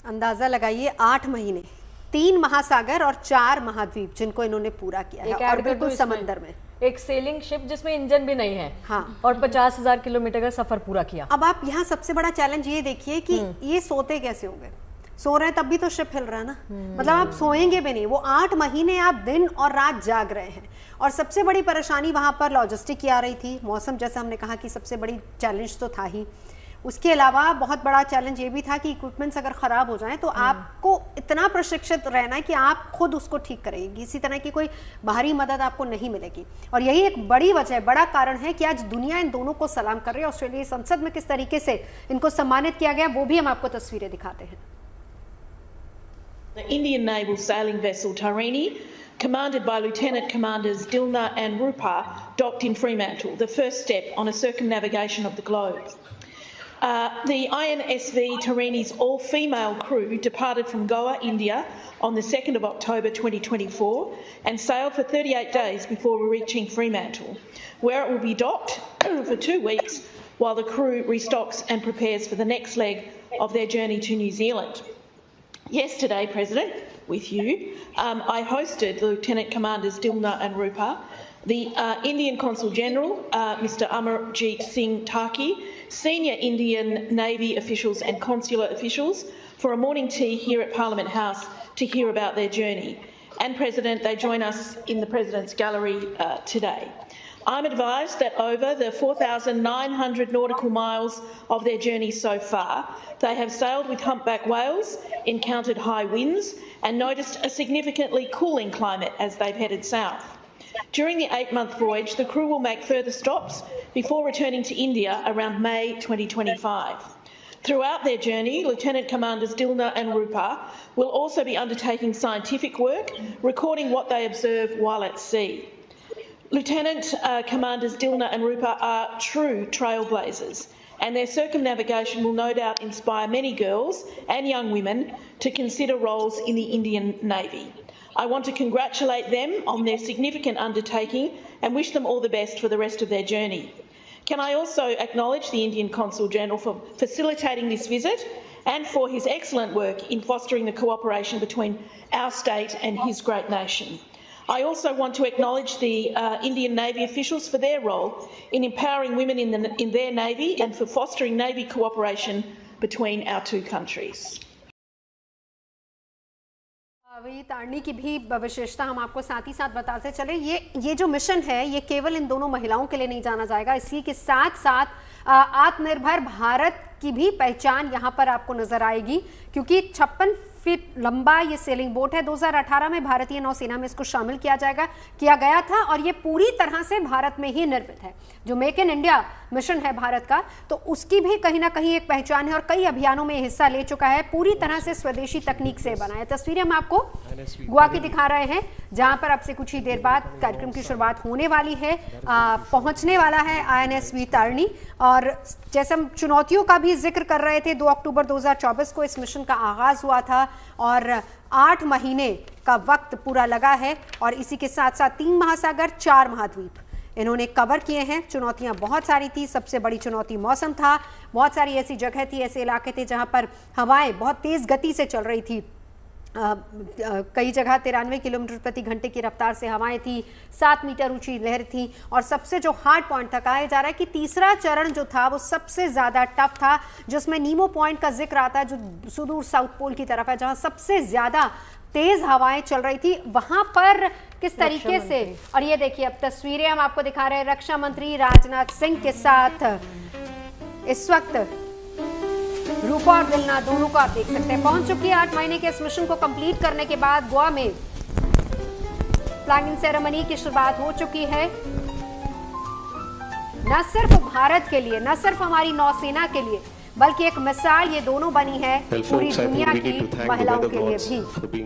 अंदाजा लगाइए 8 महीने, 3 महासागर और 4 महाद्वीप जिनको इन्होंने पूरा किया है, और बिल्कुल समंदर में एक सेलिंग शिप जिसमें इंजन भी नहीं है। हाँ, और 50,000 किलोमीटर का सफर पूरा किया। अब आप यहाँ सबसे बड़ा चैलेंज ये देखिए कि ये सोते कैसे होंगे, सो रहे हैं तब भी तो शिप हिल रहा है ना, मतलब आप सोएंगे भी नहीं। वो 8 महीने आप दिन और रात जाग रहे हैं। और सबसे बड़ी परेशानी वहां पर लॉजिस्टिक की आ रही थी, मौसम जैसा हमने कहा कि सबसे बड़ी चैलेंज तो था ही। उसके अलावा बहुत बड़ा चैलेंज ये भी था कि इक्विपमेंट्स अगर ख़राब हो जाएं तो आपको इतना प्रशिक्षित रहना है कि आप खुद उसको ठीक करेंगे, किसी तरह की कोई बाहरी मदद आपको नहीं मिलेगी। और यही एक बड़ी वजह, बड़ा कारण है कि आज दुनिया इन दोनों को सलाम कर रही है। ऑस्ट्रेलियाई संसद में किस तरीके से इनको सम्मानित किया गया वो भी हम आपको तस्वीरें दिखाते हैं। The Indian naval sailing vessel Tarini, commanded by Lieutenant Commanders Dilna and Rupa, docked in Fremantle, the first step on a circumnavigation of the globe. The INSV Tarini's all-female crew departed from Goa, India on the 2nd of October 2024 and sailed for 38 days before reaching Fremantle, where it will be docked for 2 weeks while the crew restocks and prepares for the next leg of their journey to New Zealand. Yesterday, President, with you, I hosted the Lieutenant Commanders Dilna and Rupa, the Indian Consul General, Mr. Amarjeet Singh Taki, senior Indian Navy officials and consular officials for a morning tea here at Parliament House to hear about their journey. And President, they join us in the President's Gallery today. I'm advised that over the 4,900 nautical miles of their journey so far, they have sailed with humpback whales, encountered high winds and noticed a significantly cooling climate as they've headed south. During the 8-month voyage, the crew will make further stops before returning to India around May 2025. Throughout their journey, Lieutenant Commanders Dilna and Rupa will also be undertaking scientific work, recording what they observe while at sea. Lieutenant Commanders Dilna and Rupa are true trailblazers, and their circumnavigation will no doubt inspire many girls and young women to consider roles in the Indian Navy. I want to congratulate them on their significant undertaking and wish them all the best for the rest of their journey. Can I also acknowledge the Indian Consul General for facilitating this visit and for his excellent work in fostering the cooperation between our state and his great nation. I also want to acknowledge the Indian Navy officials for their role in empowering women in their Navy and for fostering Navy cooperation between our two countries. तारणी की भी विशेषता हम आपको साथ ही साथ बताते चले। ये जो मिशन है ये केवल इन दोनों महिलाओं के लिए नहीं जाना जाएगा, इसी के साथ साथ आत्मनिर्भर भारत की भी पहचान यहाँ पर आपको नजर आएगी, क्योंकि 56 फीट लंबा ये सेलिंग बोट है। 2018 में भारतीय नौसेना में इसको शामिल किया गया था और ये पूरी तरह से भारत में ही निर्मित है। जो मेक इन इंडिया मिशन है भारत का, तो उसकी भी कहीं ना कहीं एक पहचान है और कई अभियानों में हिस्सा ले चुका है। पूरी तरह से स्वदेशी तकनीक से बना है। तस्वीरें हम आपको गोवा की दिखा रहे हैं, जहां पर अब से कुछ ही देर बाद कार्यक्रम की शुरुआत होने वाली है। पहुंचने वाला है INSV तारणी। और जैसे हम चुनौतियों का भी जिक्र कर रहे थे, 2 अक्टूबर 2024 को इस मिशन का आगाज हुआ था और 8 महीने का वक्त पूरा लगा है। और इसी के साथ साथ 3 महासागर, 4 महाद्वीप इन्होंने कवर किए हैं। चुनौतियां बहुत सारी थी। सबसे बड़ी चुनौती मौसम था। बहुत सारी ऐसी जगह थी, ऐसे इलाके थे जहां पर हवाएं बहुत तेज गति से चल रही थी। कई जगह 93 किलोमीटर प्रति घंटे की रफ्तार से हवाएं थी, 7 मीटर ऊंची लहर थी। और सबसे जो हार्ड पॉइंट था, कहा जा रहा है कि तीसरा चरण जो था वो सबसे ज्यादा टफ था, जिसमें नीमो पॉइंट का जिक्र आता है, जो सुदूर साउथ पोल की तरफ है, जहां सबसे ज्यादा तेज हवाएं चल रही थी। वहां पर किस तरीके से, और ये देखिए अब तस्वीरें हम आपको दिखा रहे हैं रक्षा मंत्री राजनाथ सिंह के साथ। इस वक्त रूपा और दिलना दोनों को आप देख सकते हैं पहुंच चुकी है। 8 महीने के इस मिशन को कंप्लीट करने के बाद गोवा में फ्लैगिंग सेरेमनी की शुरुआत हो चुकी है। न सिर्फ भारत के लिए, न सिर्फ हमारी नौसेना के लिए, बल्कि एक मिसाल ये दोनों बनी है पूरी दुनिया की महिलाओं के लिए भी।